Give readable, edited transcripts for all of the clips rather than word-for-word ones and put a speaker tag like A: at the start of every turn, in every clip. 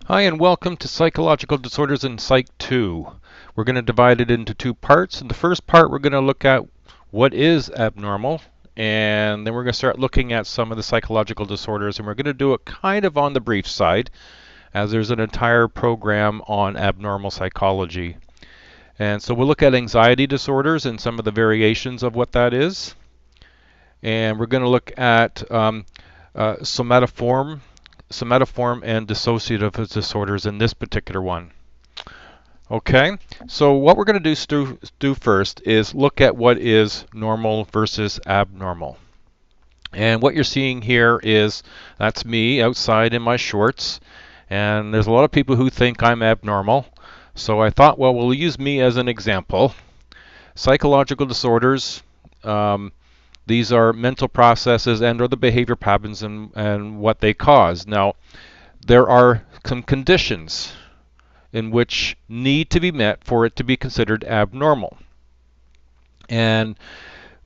A: Hi, and welcome to Psychological Disorders in Psych 2. We're going to divide it into two parts. In the first part, we're going to look at what is abnormal, and then we're going to start looking at some of the psychological disorders, and we're going to do it kind of on the brief side, as there's an entire program on abnormal psychology. And so we'll look at anxiety disorders and some of the variations of what that is. And we're going to look at somatoform and dissociative disorders in this particular one. Okay, so what we're going to do first is look at what is normal versus abnormal. And what you're seeing here is that's me outside in my shorts, and there's a lot of people who think I'm abnormal. So I thought, well, we'll use me as an example. Psychological disorders, these are mental processes and or the behavior patterns and what they cause. Now, there are some conditions in which need to be met for it to be considered abnormal. And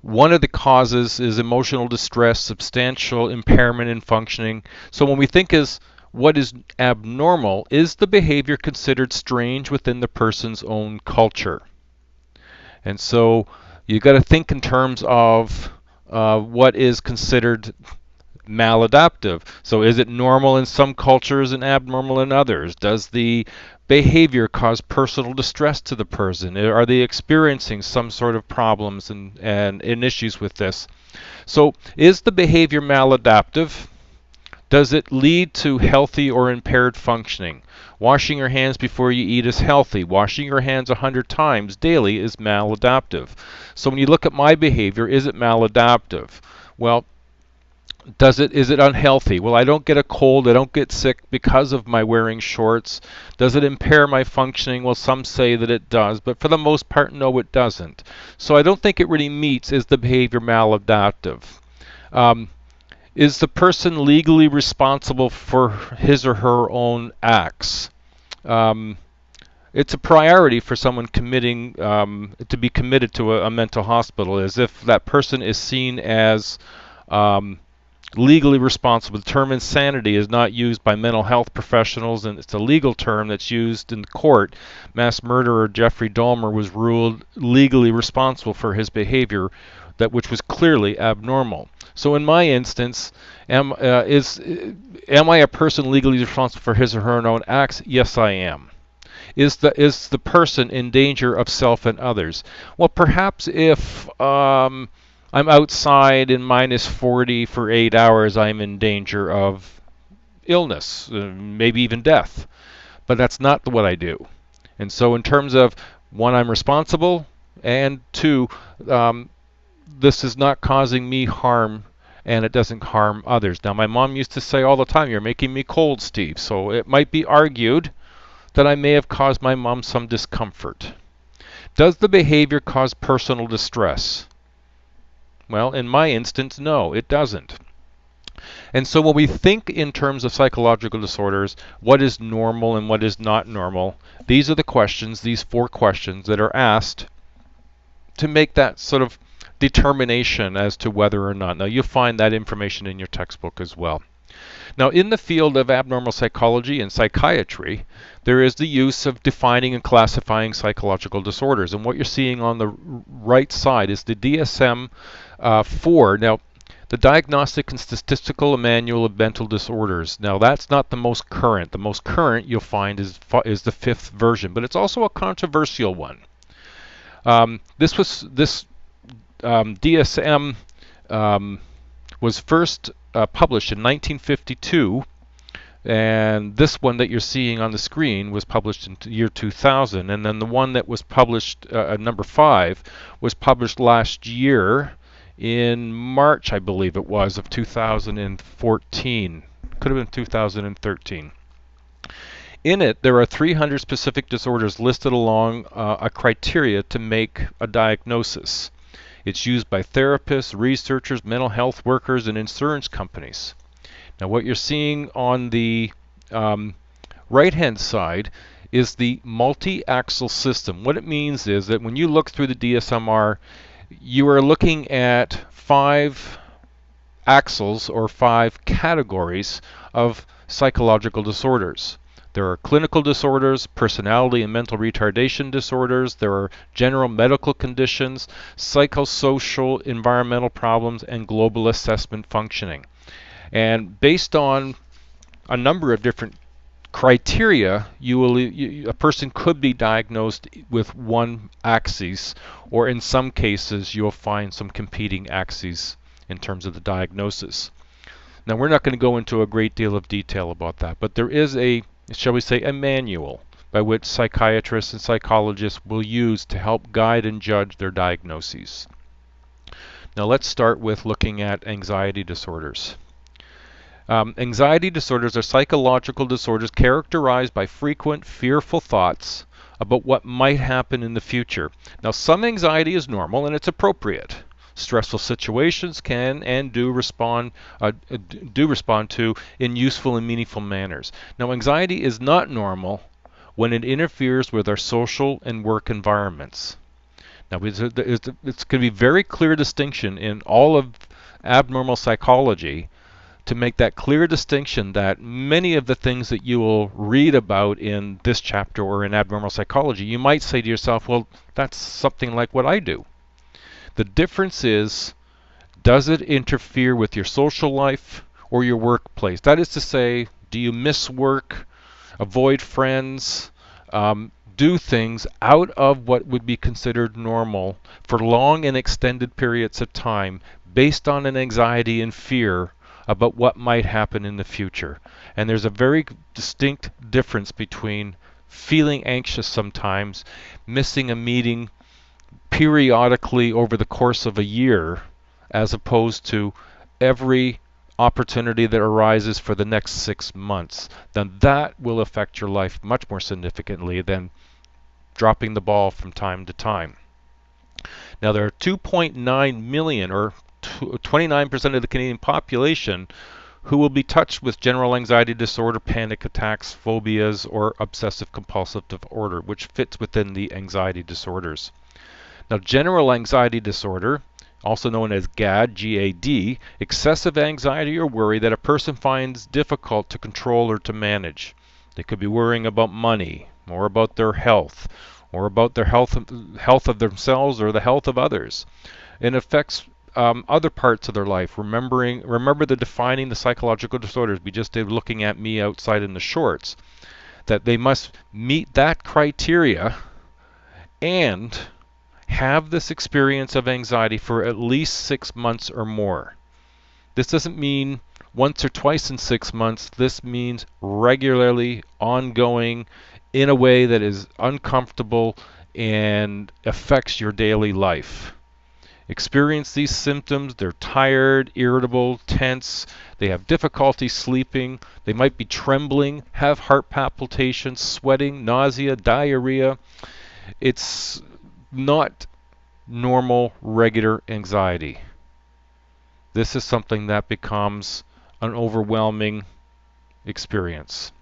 A: one of the causes is emotional distress, substantial impairment in functioning. So when we think is what is abnormal, is the behavior considered strange within the person's own culture? And so you got to think in terms of what is considered maladaptive. So is it normal in some cultures and abnormal in others? Does the behavior cause personal distress to the person? Are they experiencing some sort of problems and issues with this? So is the behavior maladaptive? Does it lead to healthy or impaired functioning? Washing your hands before you eat is healthy. Washing your hands 100 times daily is maladaptive. So when you look at my behavior, is it maladaptive? Well, is it unhealthy? Well, I don't get a cold, I don't get sick because of my wearing shorts. Does it impair my functioning? Well, some say that it does, but for the most part, no, it doesn't. So I don't think it really meets, is the behavior maladaptive? Is the person legally responsible for his or her own acts? It's a priority for someone committing to be committed to a mental hospital, as if that person is seen as legally responsible. The term insanity is not used by mental health professionals, and it's a legal term that's used in court. Mass murderer Jeffrey Dahmer was ruled legally responsible for his behavior, which was clearly abnormal. So in my instance, am I a person legally responsible for his or her own acts? Yes, I am. Is the person in danger of self and others? Well, perhaps if I'm outside in -40 for 8 hours, I'm in danger of illness, maybe even death. But that's not what I do. And so in terms of, one, I'm responsible, and two, this is not causing me harm, and it doesn't harm others. Now, my mom used to say all the time, "You're making me cold, Steve." So it might be argued that I may have caused my mom some discomfort. Does the behavior cause personal distress? Well, in my instance, no, it doesn't. And so when we think in terms of psychological disorders, what is normal and what is not normal, these are the questions, these 4 questions that are asked to make that sort of determination as to whether or not. Now, you'll find that information in your textbook as well. Now, in the field of abnormal psychology and psychiatry, there is the use of defining and classifying psychological disorders. And what you're seeing on the right side is the DSM-4. Now, the Diagnostic and Statistical Manual of Mental Disorders. Now, that's not the most current. The most current you'll find is the 5th version, but it's also a controversial one. This DSM was first published in 1952, and this one that you're seeing on the screen was published in the year 2000, and then the one that was published, number 5, was published last year in March, I believe it was, of 2014. Could have been 2013. In it, there are 300 specific disorders listed along a criteria to make a diagnosis. It's used by therapists, researchers, mental health workers, and insurance companies. Now, what you're seeing on the right-hand side is the multi-axis system. What it means is that when you look through the DSMR, you are looking at 5 axes or 5 categories of psychological disorders. There are clinical disorders, personality and mental retardation disorders. There are general medical conditions, psychosocial environmental problems, and global assessment functioning. And based on a number of different criteria, a person could be diagnosed with one axis, or in some cases you'll find some competing axes in terms of the diagnosis. Now, we're not going to go into a great deal of detail about that, but there is a, shall we say, a manual by which psychiatrists and psychologists will use to help guide and judge their diagnoses. Now, let's start with looking at anxiety disorders. Anxiety disorders are psychological disorders characterized by frequent, fearful thoughts about what might happen in the future. Now, some anxiety is normal and it's appropriate. Stressful situations can and do respond to in useful and meaningful manners. Now, anxiety is not normal when it interferes with our social and work environments. Now, it's going to be very clear distinction in all of abnormal psychology to make that clear distinction that many of the things that you will read about in this chapter or in abnormal psychology, you might say to yourself, well, that's something like what I do. The difference is, does it interfere with your social life or your workplace? That is to say, do you miss work, avoid friends, do things out of what would be considered normal for long and extended periods of time based on an anxiety and fear about what might happen in the future? And there's a very distinct difference between feeling anxious sometimes, missing a meeting periodically over the course of a year, as opposed to every opportunity that arises for the next 6 months. Then that will affect your life much more significantly than dropping the ball from time to time. Now, there are 2.9 million, or 29% of the Canadian population, who will be touched with general anxiety disorder, panic attacks, phobias, or obsessive compulsive disorder, which fits within the anxiety disorders. Now, general anxiety disorder, also known as GAD, G-A-D, excessive anxiety or worry that a person finds difficult to control or to manage. They could be worrying about money, or about their health, or about their health of themselves or the health of others. It affects other parts of their life. Remember defining the psychological disorders we just did looking at me outside in the shorts, that they must meet that criteria and have this experience of anxiety for at least 6 months or more. This doesn't mean once or twice in 6 months. This means regularly, ongoing, in a way that is uncomfortable and affects your daily life. Experience these symptoms. They're tired, irritable, tense. They have difficulty sleeping. They might be trembling, have heart palpitations, sweating, nausea, diarrhea. It's not normal, regular anxiety. This is something that becomes an overwhelming experience.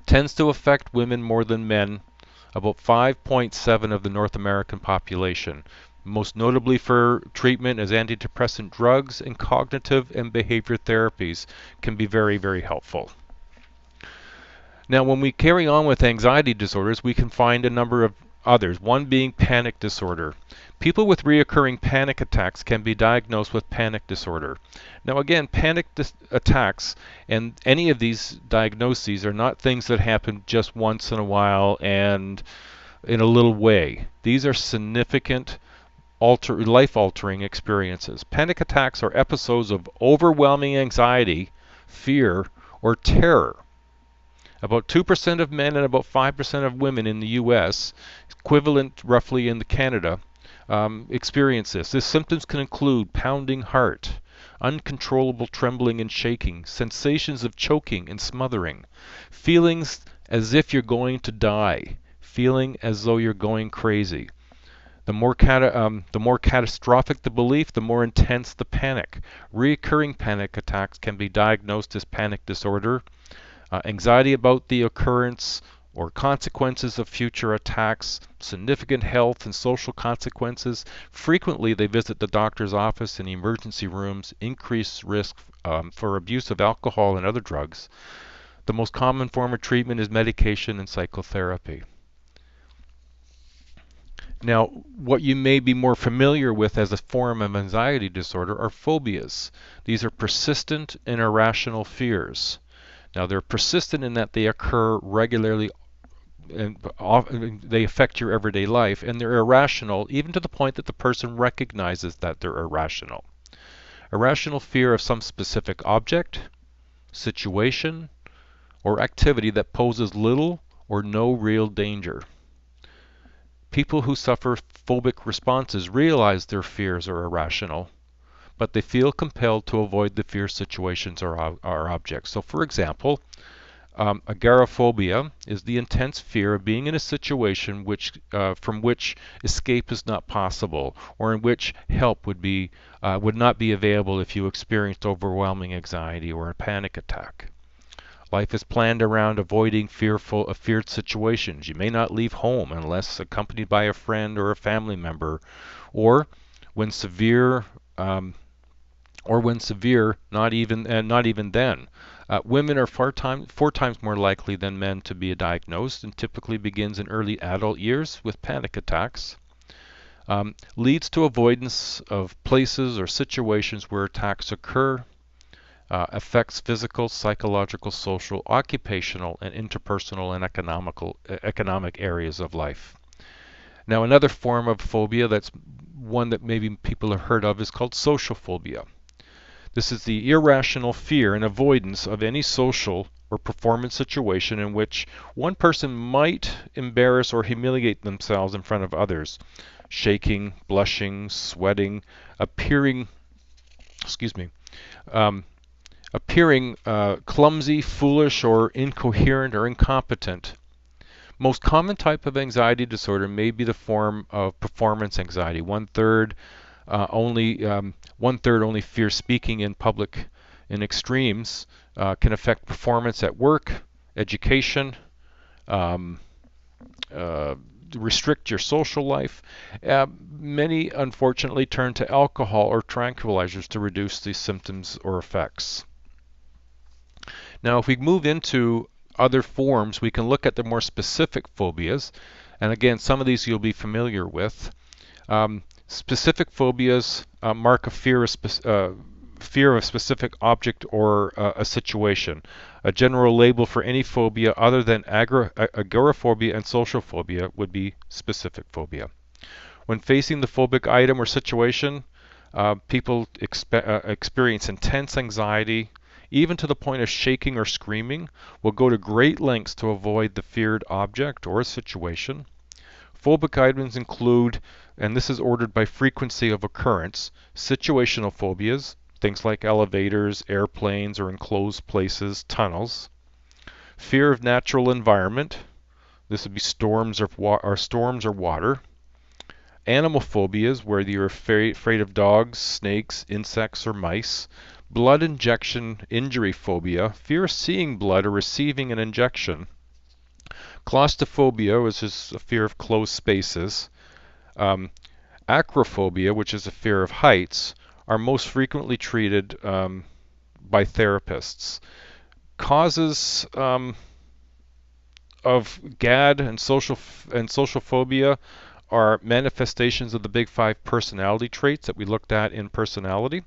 A: Tends to affect women more than men, about 5.7 of the North American population. Most notably for treatment as antidepressant drugs and cognitive and behavior therapies can be very, very helpful. Now, when we carry on with anxiety disorders, we can find a number of others, one being panic disorder. People with reoccurring panic attacks can be diagnosed with panic disorder. Now again, panic attacks and any of these diagnoses are not things that happen just once in a while and in a little way. These are significant life-altering experiences. Panic attacks are episodes of overwhelming anxiety, fear, or terror. About 2% of men and about 5% of women in the U.S., equivalent roughly in Canada, experience this. These symptoms can include pounding heart, uncontrollable trembling and shaking, sensations of choking and smothering, feelings as if you're going to die, feeling as though you're going crazy. The more catastrophic the belief, the more intense the panic. Recurring panic attacks can be diagnosed as panic disorder. Anxiety about the occurrence or consequences of future attacks, significant health and social consequences. Frequently, they visit the doctor's office and emergency rooms, increased risk for abuse of alcohol and other drugs. The most common form of treatment is medication and psychotherapy. Now, what you may be more familiar with as a form of anxiety disorder are phobias. These are persistent and irrational fears. Now, they're persistent in that they occur regularly and they affect your everyday life, and they're irrational even to the point that the person recognizes that they're irrational. Irrational fear of some specific object, situation, or activity that poses little or no real danger. People who suffer phobic responses realize their fears are irrational, but they feel compelled to avoid the fear situations or objects. So, for example, agoraphobia is the intense fear of being in a situation from which escape is not possible, or in which help would not be available if you experienced overwhelming anxiety or a panic attack. Life is planned around avoiding feared situations. You may not leave home unless accompanied by a friend or a family member, or when severe, not even then. Women are four times more likely than men to be diagnosed, and typically begins in early adult years with panic attacks. Leads to avoidance of places or situations where attacks occur. Affects physical, psychological, social, occupational, and interpersonal and economic areas of life. Now, another form of phobia, that's one that maybe people have heard of, is called social phobia. This is the irrational fear and avoidance of any social or performance situation in which one person might embarrass or humiliate themselves in front of others. Shaking, blushing, sweating, appearing clumsy, foolish, or incoherent or incompetent. Most common type of anxiety disorder may be the form of performance anxiety. One-third only fear speaking in public. In extremes, can affect performance at work, education, restrict your social life. Many, unfortunately, turn to alcohol or tranquilizers to reduce these symptoms or effects. Now, if we move into other forms, we can look at the more specific phobias. And again, some of these you'll be familiar with. Specific phobias mark a fear of a specific object or a situation. A general label for any phobia other than agoraphobia and social phobia would be specific phobia. When facing the phobic item or situation, people experience intense anxiety, even to the point of shaking or screaming, will go to great lengths to avoid the feared object or situation. Phobic items include, and this is ordered by frequency of occurrence, situational phobias, things like elevators, airplanes, or enclosed places, tunnels. Fear of natural environment, this would be storms or water. Animal phobias, where you're afraid of dogs, snakes, insects, or mice. Blood injection injury phobia, fear of seeing blood or receiving an injection. Claustrophobia, which is a fear of closed spaces. Acrophobia, which is a fear of heights, are most frequently treated by therapists. Causes of GAD and social phobia are manifestations of the big five personality traits that we looked at in personality.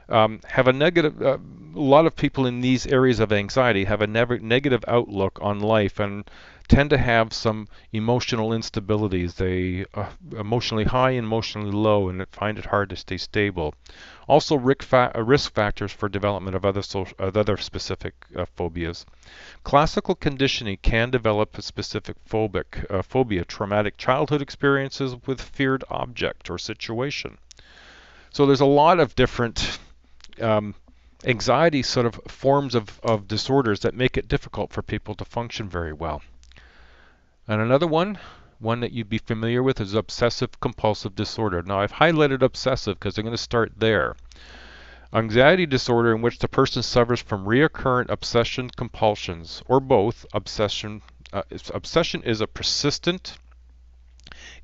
A: Have a negative. A lot of people in these areas of anxiety have a negative outlook on life and tend to have some emotional instabilities. They emotionally high and emotionally low, and find it hard to stay stable. Also, risk factors for development of other specific phobias. Classical conditioning can develop a specific phobia, traumatic childhood experiences with feared object or situation. So there's a lot of different anxiety sort of forms of disorders that make it difficult for people to function very well. And another one that you'd be familiar with is obsessive compulsive disorder. Now, I've highlighted obsessive because I'm going to start there. Anxiety disorder in which the person suffers from recurrent obsession compulsions, or both. Obsession is a persistent,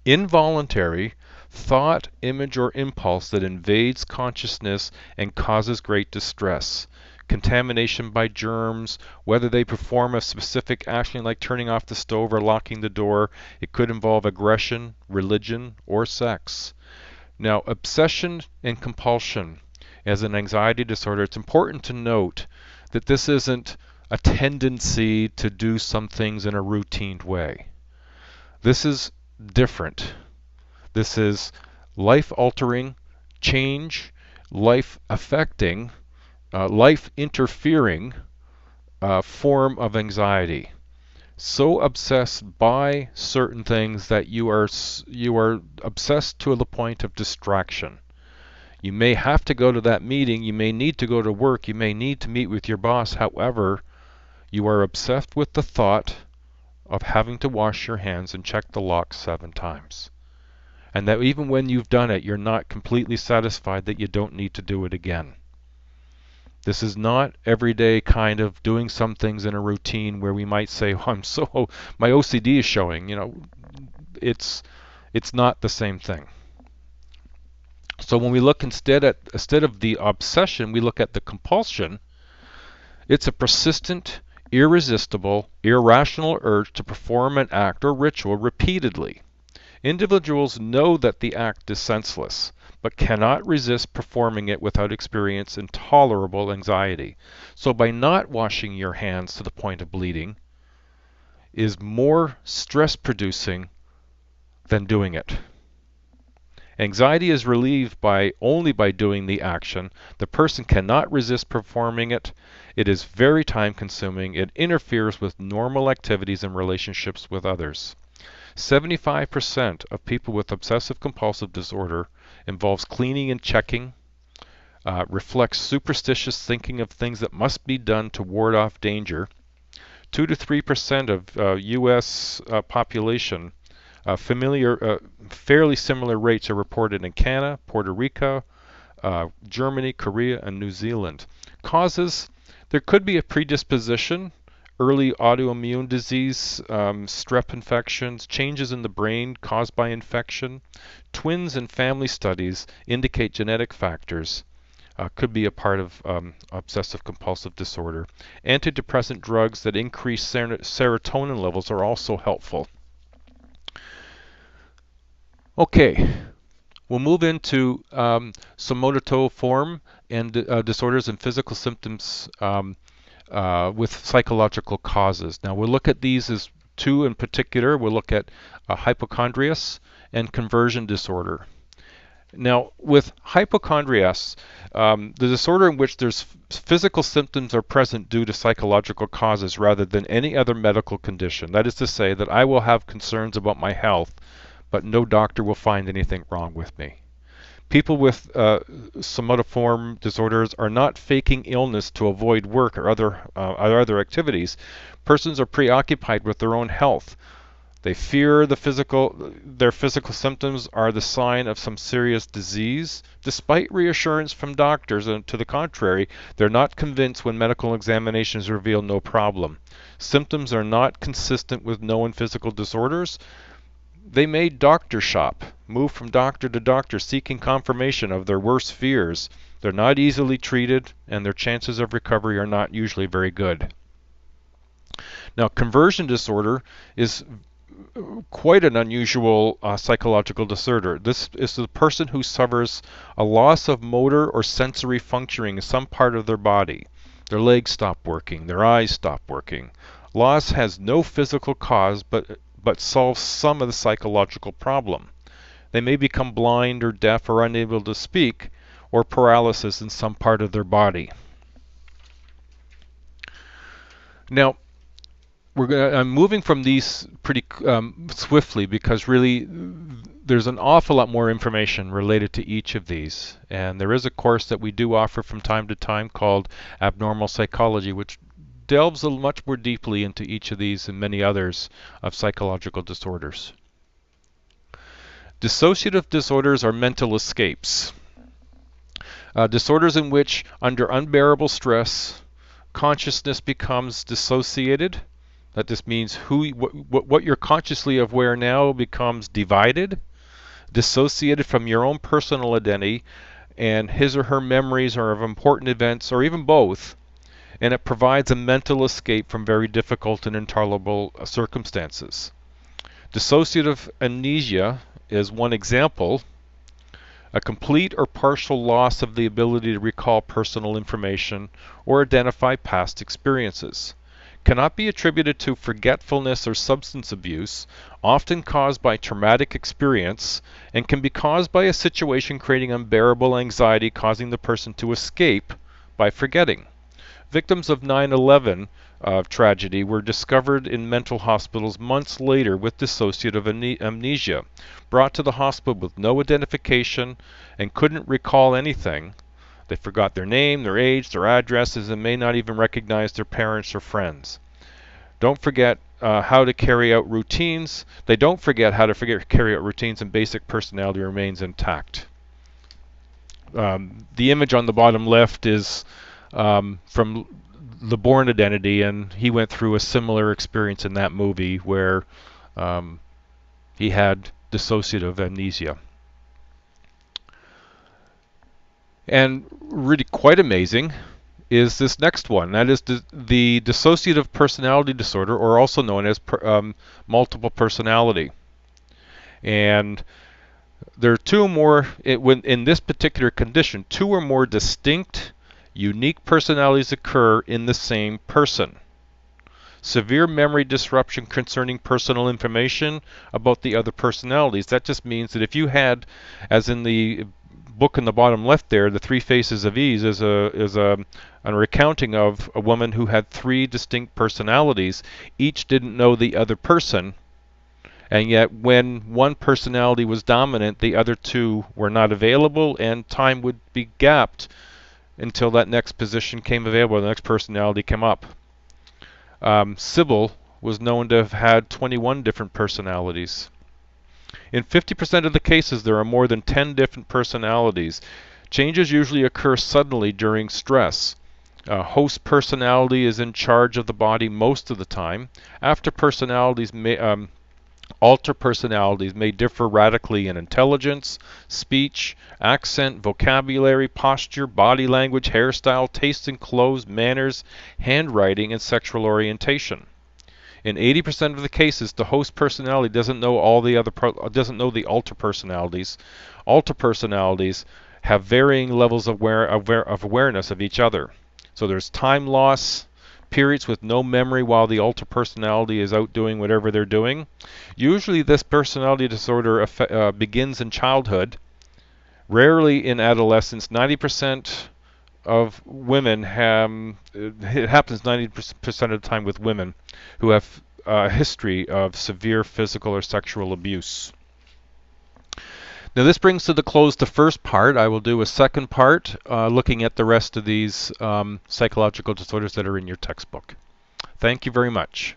A: involuntary thought, image, or impulse that invades consciousness and causes great distress. contamination by germs, whether they perform a specific action like turning off the stove or locking the door. It could involve aggression, religion, or sex. Now, obsession and compulsion as an anxiety disorder, it's important to note that this isn't a tendency to do some things in a routine way. This is different. This is life-altering, change, life-affecting, life-interfering form of anxiety. So obsessed by certain things that you are obsessed to the point of distraction. You may have to go to that meeting, you may need to go to work, you may need to meet with your boss. However, you are obsessed with the thought of having to wash your hands and check the lock 7 times. And that even when you've done it, you're not completely satisfied that you don't need to do it again. This is not everyday kind of doing some things in a routine where we might say, oh, my OCD is showing. It's not the same thing. So when we look instead of the obsession, we look at the compulsion. It's a persistent, irresistible, irrational urge to perform an act or ritual repeatedly. Individuals know that the act is senseless, but cannot resist performing it without experiencing intolerable anxiety. So by not washing your hands to the point of bleeding is more stress-producing than doing it. Anxiety is relieved only by doing the action. The person cannot resist performing it. It is very time-consuming. It interferes with normal activities and relationships with others. 75% of people with obsessive-compulsive disorder involves cleaning and checking, reflects superstitious thinking of things that must be done to ward off danger. 2 to 3% of U.S. population fairly similar rates are reported in Canada, Puerto Rico, Germany, Korea, and New Zealand. Causes: there could be a predisposition, early autoimmune disease, strep infections, changes in the brain caused by infection. Twins and family studies indicate genetic factors could be a part of obsessive-compulsive disorder. Antidepressant drugs that increase serotonin levels are also helpful. Okay, we'll move into somatoform and disorders and physical symptoms with psychological causes. Now we'll look at these as 2 in particular. We'll look at hypochondrias and conversion disorder. Now with hypochondrias, the disorder in which there's physical symptoms are present due to psychological causes rather than any other medical condition. That is to say that I will have concerns about my health, but no doctor will find anything wrong with me. People with somatoform disorders are not faking illness to avoid work or other activities. Persons are preoccupied with their own health. They fear their physical symptoms are the sign of some serious disease. Despite reassurance from doctors, and to the contrary, they're not convinced when medical examinations reveal no problem. Symptoms are not consistent with known physical disorders. They may doctor shop, move from doctor to doctor seeking confirmation of their worst fears. They're not easily treated, and their chances of recovery are not usually very good. Now, conversion disorder is quite an unusual psychological disorder. This is the person who suffers a loss of motor or sensory functioning in some part of their body. Their legs stop working, their eyes stop working. Loss has no physical cause, but solves some of the psychological problem. They may become blind or deaf or unable to speak, or paralysis in some part of their body. Now, I'm moving from these pretty swiftly because really there's an awful lot more information related to each of these. And there is a course that we do offer from time to time called Abnormal Psychology, which delves much more deeply into each of these and many others of psychological disorders. Dissociative disorders are mental escapes. Disorders in which, under unbearable stress, consciousness becomes dissociated. That just means what you're consciously aware now becomes divided, dissociated from your own personal identity, and his or her memories are of important events, or even both, and it provides a mental escape from very difficult and intolerable circumstances. Dissociative amnesia is one example, a complete or partial loss of the ability to recall personal information or identify past experiences. Cannot be attributed to forgetfulness or substance abuse, often caused by traumatic experience, and can be caused by a situation creating unbearable anxiety, causing the person to escape by forgetting. Victims of 9/11 tragedy were discovered in mental hospitals months later with dissociative amnesia, brought to the hospital with no identification and couldn't recall anything. They forgot their name, their age, their addresses, and may not even recognize their parents or friends. Don't forget how to carry out routines. They don't forget how to carry out routines, and basic personality remains intact. The image on the bottom left is from The Bourne Identity, and he went through a similar experience in that movie where he had dissociative amnesia. And really quite amazing is this next one. That is the dissociative personality disorder, or also known as multiple personality. And there are two more, in this particular condition, two or more distinct, unique personalities occur in the same person. Severe memory disruption concerning personal information about the other personalities. That just means that if you had, as in the book in the bottom left there, The Three Faces of Ease is a recounting of a woman who had three distinct personalities. Each didn't know the other person, and yet when one personality was dominant, the other two were not available, and time would be gapped until that next position came available, the next personality came up. Sybil was known to have had 21 different personalities. In 50% of the cases, there are more than 10 different personalities. Changes usually occur suddenly during stress. Host personality is in charge of the body most of the time. Alter personalities may differ radically in intelligence, speech, accent, vocabulary, posture, body language, hairstyle, taste in clothes, manners, handwriting, and sexual orientation. In 80% of the cases, the host personality doesn't know the alter personalities. Alter personalities have varying levels of awareness of each other. So there's time loss, periods with no memory while the alter personality is out doing whatever they're doing. Usually this personality disorder begins in childhood, rarely in adolescence. 90% of women it happens 90% of the time with women who have a history of severe physical or sexual abuse. Now this brings to the close the first part. I will do a second part looking at the rest of these psychological disorders that are in your textbook. Thank you very much.